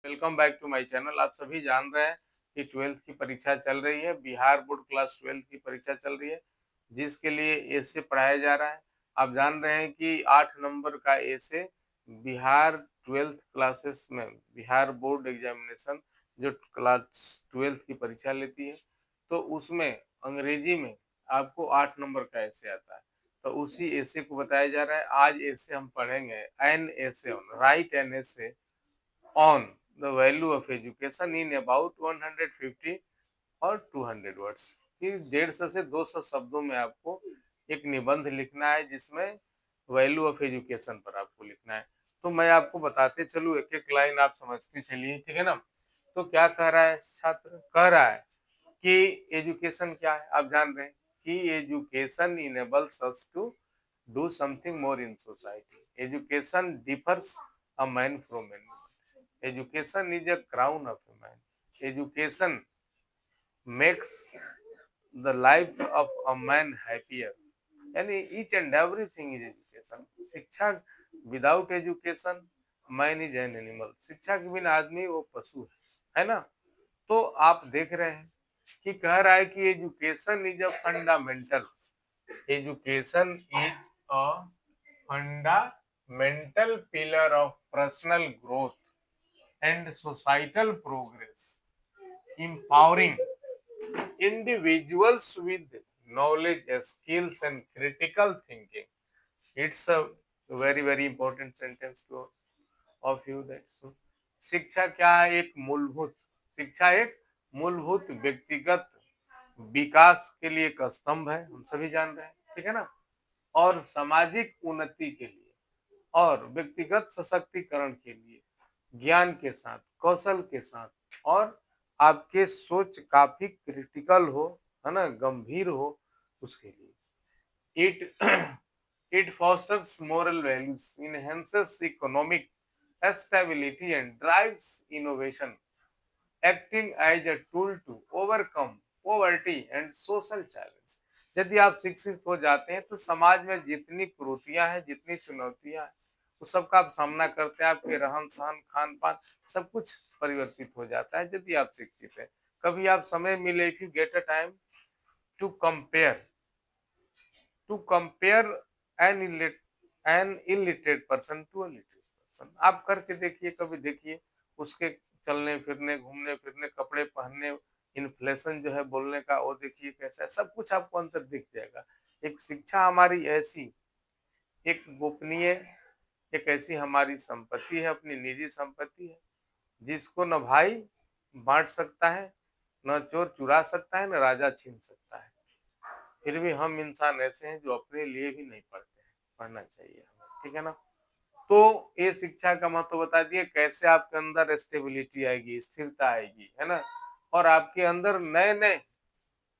Welcome back to my channel. आप सभी जान रहे हैं कि 12th की परीक्षा चल रही है। बिहार बोर्ड क्लास 12th की परीक्षा चल रही है, जिसके लिए ऐसे पढ़ाया जा रहा है। आप जान रहे हैं कि 8 नंबर का ऐसे बिहार 12th क्लासेस में बिहार बोर्ड एग्जामिनेशन जो क्लास 12th की परीक्षा लेती है, तो उसमें अंग्रेजी में आपको 8 नंबर का ऐसे आता है। तो उसी ऐसे को बताया जा रहा है। आज ऐसे हम पढ़ेंगे एन ऐसे राइट एन ऐसे on the value of education in about 150 और 200 वर्ड्स। कि 150 से 200 शब्दों में आपको एक निबंध लिखना है, जिसमें वैल्यू ऑफ एजुकेशन पर आपको लिखना है। तो मैं आपको बताते चलूँ, एक एक लाइन आप समझते चलिए, ठीक है ना। तो क्या कह रहा है छात्र? कह रहा है कि एजुकेशन क्या है। आप जान रहे हैं कि education enables us to do something more in society. Education differs a man from animal. Education is a crown of a man. Education makes the life of a man happier. यानी each and everything is education. शिक्षा without education man is an animal. शिक्षा के बिना आदमी वो पशु है ना। तो आप देख रहे हैं कि कह रहा है कि education is a fundamental. Education is a fundamental pillar of personal growth and societal progress, empowering individuals with knowledge, skills, and critical thinking. It's a very important sentence to of you that so, शिक्षा क्या है? एक मूलभूत शिक्षा एक मूलभूत व्यक्तिगत विकास के लिए एक स्तंभ है, हम सभी जान रहे हैं, ठीक है ना। और सामाजिक उन्नति के लिए और व्यक्तिगत सशक्तिकरण के लिए ज्ञान के साथ, कौशल के साथ, और आपके सोच काफी क्रिटिकल हो, है ना, गंभीर हो, उसके लिए it it fosters moral values, enhances economic stability and drives innovation, acting as a tool to overcome poverty and social challenge. यदि आप शिक्षित हो जाते हैं तो समाज में जितनी कुरीतियां हैं, जितनी चुनौतियां हैं, उस सबका आप सामना करते हैं। आपके रहन सहन, खान पान, सब कुछ परिवर्तित हो जाता है यदि आप शिक्षित हैं। कभी आप समय मिले, if you get a time to compare an illiterate person to a literate person, आप करके देखिए, कभी देखिए उसके चलने फिरने, घूमने फिरने, कपड़े पहनने, इन्फ्लेशन जो है बोलने का, वो देखिए कैसा है। सब कुछ आपको अंतर दिख जाएगा। एक शिक्षा हमारी ऐसी एक गोपनीय, एक ऐसी हमारी संपत्ति है, अपनी निजी संपत्ति है, जिसको न भाई बांट सकता है, न चोर चुरा सकता है, न राजा छीन सकता है। फिर भी हम इंसान ऐसे हैं जो अपने लिए भी नहीं पढ़ते हैं। पढ़ना चाहिए हमें, ठीक है ना। तो ये शिक्षा का महत्व बता दिए, कैसे आपके अंदर स्टेबिलिटी आएगी, स्थिरता आएगी, है ना। और आपके अंदर नए नए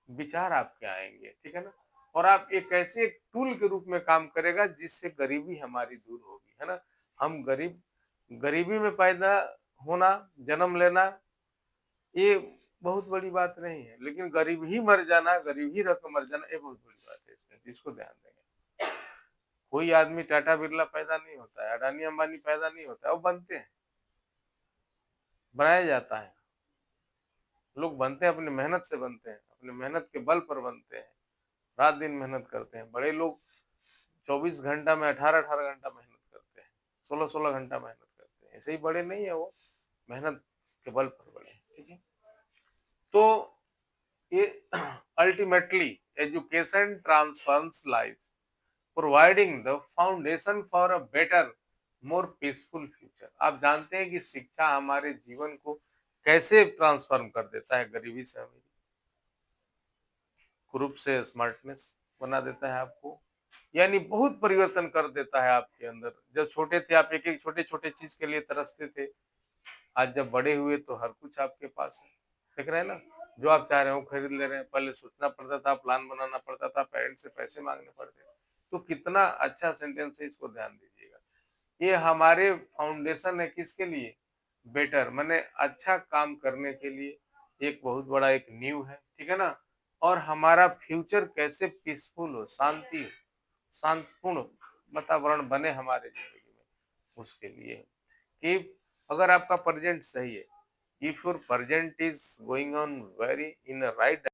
विचार आपके आएंगे, ठीक है ना। और आप एक ऐसे एक टूल के रूप में काम करेगा जिससे गरीबी हमारी दूर होगी, है ना। हम गरीबी में पैदा होना, जन्म लेना, ये बहुत बड़ी बात नहीं है, लेकिन गरीब ही मर जाना, गरीब ही रह कर मर जाना, ये बहुत बड़ी बात है। इसमें जिसको ध्यान देंगे, कोई आदमी टाटा बिरला पैदा नहीं होता है, अडानी अंबानी पैदा नहीं होता है, वो बनते हैं, बनाया जाता है। लोग बनते हैं, अपनी मेहनत से बनते हैं, अपने मेहनत के बल पर बनते हैं, रात दिन मेहनत करते हैं। बड़े लोग 24 घंटा में 18-18 घंटा मेहनत करते हैं, 16-16 घंटा मेहनत करते हैं। ऐसे ही बड़े नहीं है वो, मेहनत के बल पर बड़े हैं, ठीक है। तो ये ultimately education transforms life, providing the foundation for a better more peaceful future. आप जानते हैं कि शिक्षा हमारे जीवन को कैसे ट्रांसफॉर्म कर देता है। गरीबी से अमीरी, कुरूप से स्मार्टनेस बना देता है आपको, यानी बहुत परिवर्तन कर देता है आपके अंदर। जब छोटे थे आप एक एक छोटे छोटे चीज के लिए तरसते थे, आज जब बड़े हुए तो हर कुछ आपके पास है। देख रहे हैं ना, जो आप चाह रहे हो खरीद ले रहे हैं। पहले सोचना पड़ता था, प्लान बनाना पड़ता था, पेरेंट्स से पैसे मांगने पड़ते थे। तो कितना अच्छा सेंटेंस है, इसको ध्यान दीजिएगा। ये हमारे फाउंडेशन है किसके लिए? बेटर, माने अच्छा काम करने के लिए एक बहुत बड़ा एक नींव है, ठीक है ना। और हमारा फ्यूचर कैसे पीसफुल हो, शांति हो, शांतिपूर्ण वातावरण बने हमारे जिंदगी में, उसके लिए कि अगर आपका प्रेजेंट सही है, if your present is going on very in right